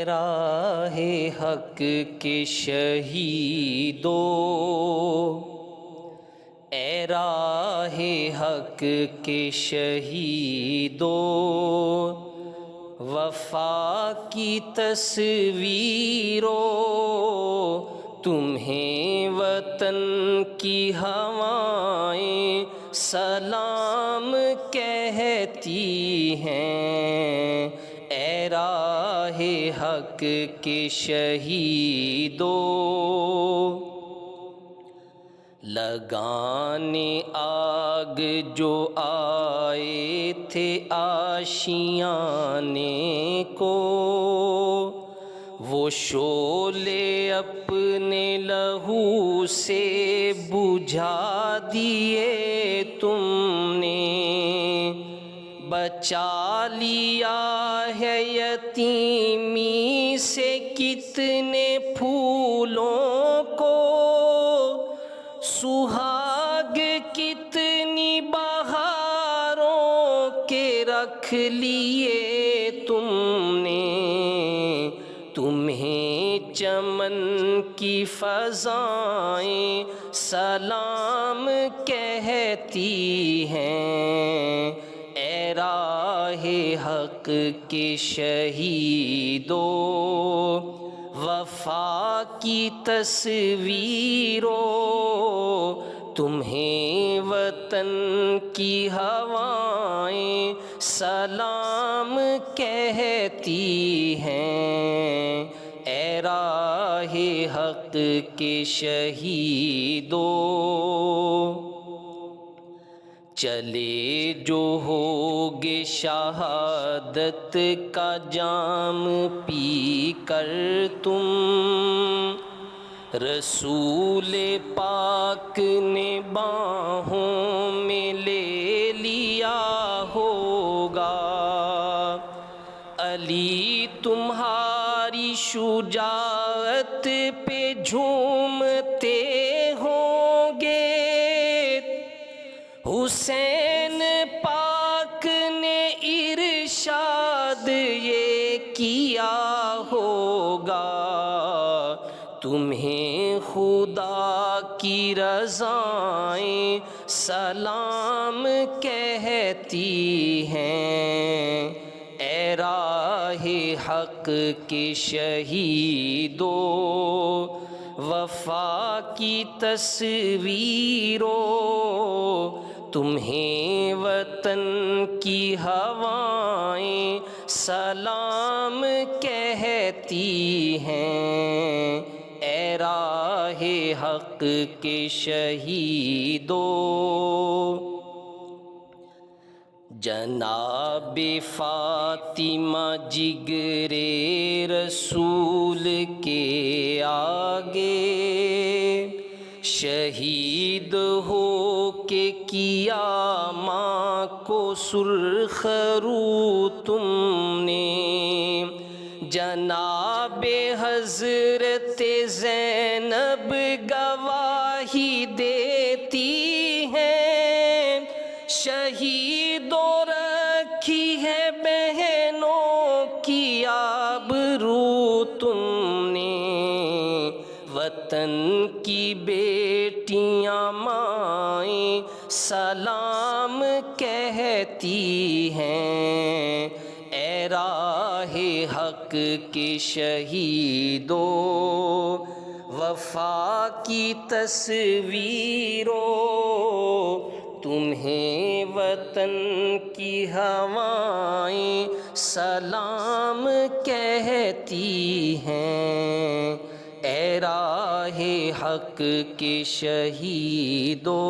راہ حق کے شہیدو، اے راہ حق کے شہیدو، وفا کی تصویرو، تمہیں وطن کی ہوائیں سلام کہتی ہیں، اے راہ حق کے شہیدو۔ لگانے آگ جو آئے تھے آشیانے کو، وہ شعلے اپنے لہو سے بجھا دیے تم نے، بچا لیا ہے یتیمی سے کتنے پھولوں کو، سہاگ کتنی بہاروں کے رکھ لیے تم نے، تمہیں چمن کی فضائیں سلام کہتی ہیں، اے راہ حق کے شہیدو، وفا کی تصویرو، تمہیں وطن کی ہوائیں سلام کہتی ہیں، اے راہ حق کے شہیدو۔ چلے جو ہوگے شہادت کا جام پی کر تم، رسول پاک نے باہوں میں لے لیا ہوگا، علی تمہاری شجاعت پہ جھومتے ہوں گے، حسین پاک نے ارشاد یہ کیا ہوگا، تمہیں خدا کی رضائیں سلام کہتی ہیں، اے راہ حق کے شہیدو، وفا کی تصویرو، تمہیں وطن کی ہوائیں سلام کہتی ہیں، اے راہ حق کے شہیدو۔ جناب فاطمہ جگر رسول کے آگے، شہید ہو کے کیا ماں کو سرخ رو تم نے، جناب حضرت زینب گواہی دیتی ہیں، شہیدوں رکھی ہے بہنوں کی آبرو تم نے، وطن کی بیٹیاں مائیں سلام کہتی ہیں، اے راہ حق کے شہیدو، وفا کی تصویرو، تمہیں وطن کی ہوائیں سلام کہتی ہیں، اے راہ حق کے شہیدو۔